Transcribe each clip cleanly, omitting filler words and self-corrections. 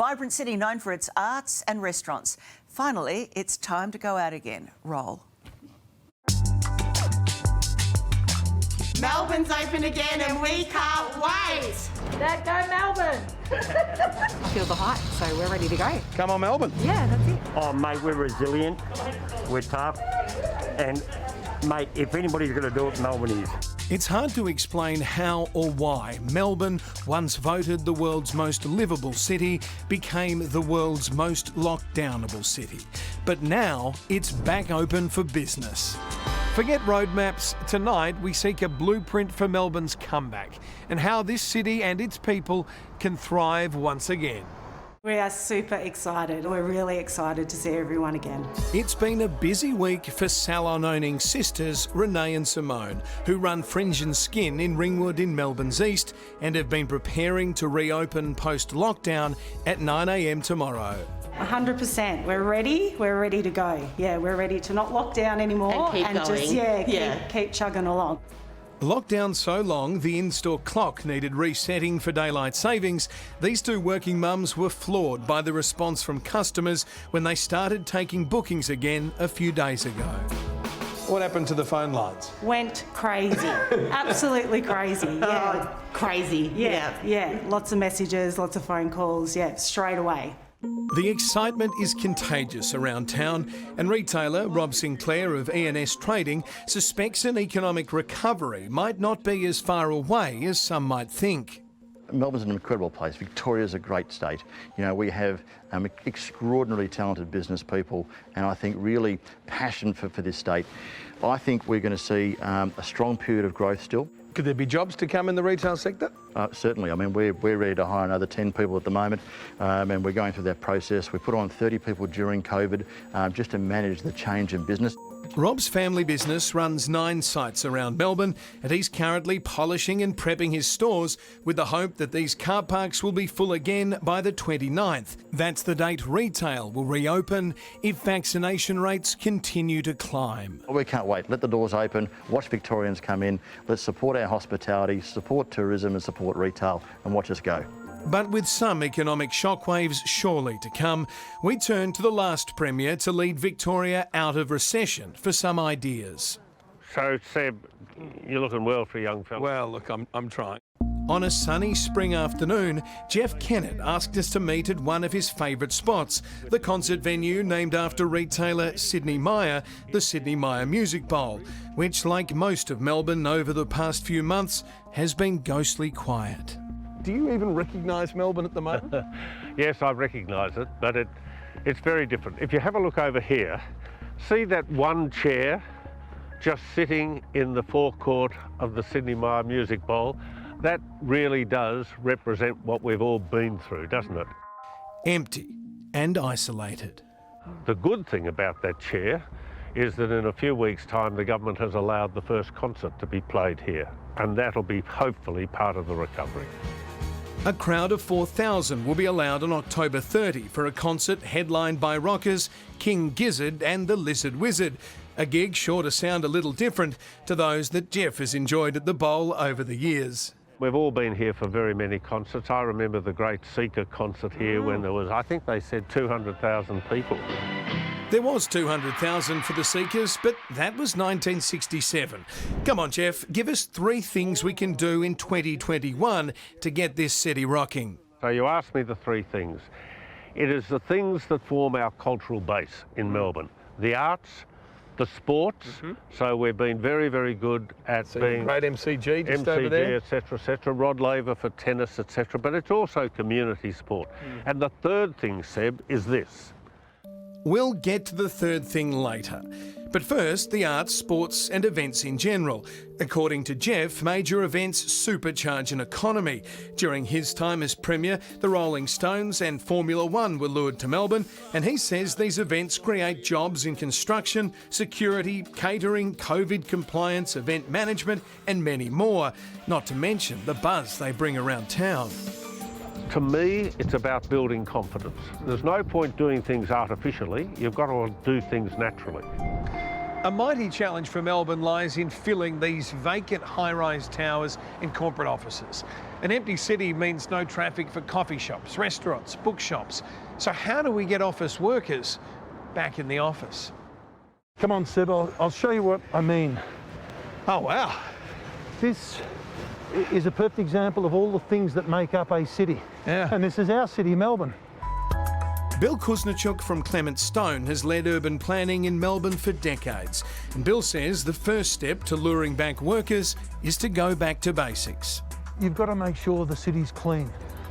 vibrant city known for its arts and restaurants. Finally, it's time to go out again. Roll. Melbourne's open again and we can't wait. Dad, go Melbourne. I feel the hype, so we're ready to go. Come on, Melbourne. Yeah, that's it. Oh, mate, we're resilient, we're tough, and, mate, if anybody's going to do it, Melbourne is. It's hard to explain how or why Melbourne, once voted the world's most livable city, became the world's most lockdownable city. But now it's back open for business. Forget roadmaps. Tonight we seek a blueprint for Melbourne's comeback and how this city and its people can thrive once again. We are super excited. We're really excited to see everyone again. It's been a busy week for salon-owning sisters Renee and Simone, who run Fringe and Skin in Ringwood in Melbourne's east and have been preparing to reopen post-lockdown at 9 a.m. tomorrow. 100%. We're ready. We're ready to go. Yeah, we're ready to not lock down anymore And keep going. just keep chugging along. Lockdown so long, the in-store clock needed resetting for daylight savings. These two working mums were floored by the response from customers when they started taking bookings again a few days ago. What happened to the phone lines? Went crazy. Absolutely crazy. Yeah. Crazy. Yeah. Lots of messages, lots of phone calls. Yeah, straight away. The excitement is contagious around town, and retailer Rob Sinclair of E&S Trading suspects an economic recovery might not be as far away as some might think. Melbourne's an incredible place. Victoria's a great state. You know, we have extraordinarily talented business people and I think really passion for this state. I think we're going to see a strong period of growth still. Could there be jobs to come in the retail sector? Certainly. I mean, we're ready to hire another 10 people at the moment and we're going through that process. We put on 30 people during COVID just to manage the change in business. Rob's family business runs 9 sites around Melbourne and he's currently polishing and prepping his stores with the hope that these car parks will be full again by the 29th. That's the date retail will reopen if vaccination rates continue to climb. We can't wait. Let the doors open, watch Victorians come in, let's support our hospitality, support tourism and support retail and watch us go. But with some economic shockwaves surely to come, we turn to the last Premier to lead Victoria out of recession for some ideas. So, Seb, you're looking well for a young fella. Well, look, I'm trying. On a sunny spring afternoon, Jeff Kennett asked us to meet at one of his favourite spots, the concert venue named after retailer Sidney Myer, the Sidney Myer Music Bowl, which, like most of Melbourne over the past few months, has been ghostly quiet. Do you even recognise Melbourne at the moment? Yes, I recognise it, but it's very different. If you have a look over here, see that one chair just sitting in the forecourt of the Sidney Myer Music Bowl? That really does represent what we've all been through, doesn't it? Empty and isolated. The good thing about that chair is that in a few weeks' time the government has allowed the first concert to be played here, and that'll be hopefully part of the recovery. A crowd of 4,000 will be allowed on October 30 for a concert headlined by rockers King Gizzard and the Lizard Wizard, a gig sure to sound a little different to those that Jeff has enjoyed at the Bowl over the years. We've all been here for very many concerts. I remember the great Seeker concert here when there was, I think they said 200,000 people. There was 200,000 for the Seekers, but that was 1967. Come on, Jeff, give us 3 things we can do in 2021 to get this city rocking. So you asked me the 3 things. It is the things that form our cultural base in Melbourne. The arts, the sports, so we've been very, very good at being great MCG just over there. etc. Rod Laver for tennis, etc. But it's also community sport. And the third thing, Seb, is this. We'll get to the third thing later. But first, the arts, sports and events in general. According to Jeff, major events supercharge an economy. During his time as Premier, the Rolling Stones and Formula One were lured to Melbourne, and he says these events create jobs in construction, security, catering, COVID compliance, event management and many more, not to mention the buzz they bring around town. To me, it's about building confidence. There's no point doing things artificially. You've got to do things naturally. A mighty challenge for Melbourne lies in filling these vacant high-rise towers in corporate offices. An empty city means no traffic for coffee shops, restaurants, bookshops. So how do we get office workers back in the office? Come on, Seb, I'll show you what I mean. Oh, wow. This is a perfect example of all the things that make up a city. Yeah. And this is our city, Melbourne. Bill Kuznechuk from Clement Stone has led urban planning in Melbourne for decades. And Bill says the first step to luring back workers is to go back to basics. You've got to make sure the city's clean.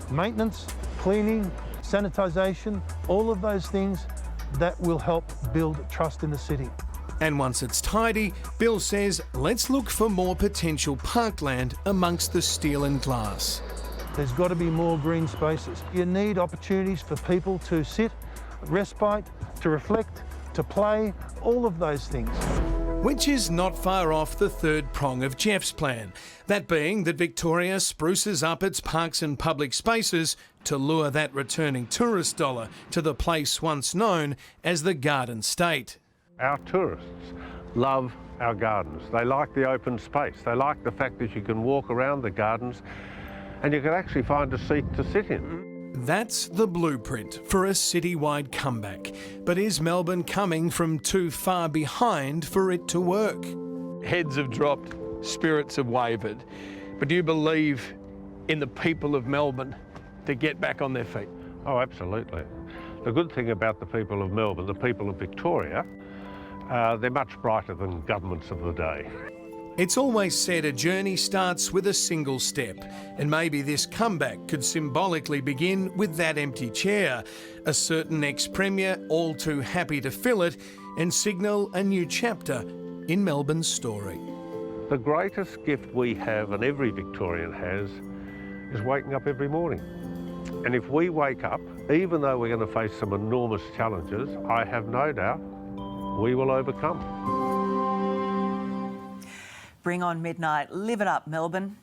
Maintenance, cleaning, sanitisation, all of those things, that will help build trust in the city. And once it's tidy, Bill says, let's look for more potential parkland amongst the steel and glass. There's got to be more green spaces. You need opportunities for people to sit, respite, to reflect, to play, all of those things. Which is not far off the third prong of Jeff's plan, that being that Victoria spruces up its parks and public spaces to lure that returning tourist dollar to the place once known as the Garden State. Our tourists love our gardens. They like the open space. They like the fact that you can walk around the gardens and you can actually find a seat to sit in. That's the blueprint for a citywide comeback. But is Melbourne coming from too far behind for it to work? Heads have dropped, spirits have wavered. But do you believe in the people of Melbourne to get back on their feet? Oh, absolutely. The good thing about the people of Melbourne, the people of Victoria, they're much brighter than governments of the day. It's always said a journey starts with a single step, and maybe this comeback could symbolically begin with that empty chair, a certain ex-premier all too happy to fill it, and signal a new chapter in Melbourne's story. The greatest gift we have, and every Victorian has, is waking up every morning. And if we wake up, even though we're going to face some enormous challenges, I have no doubt we will overcome. Bring on midnight. Live it up, Melbourne.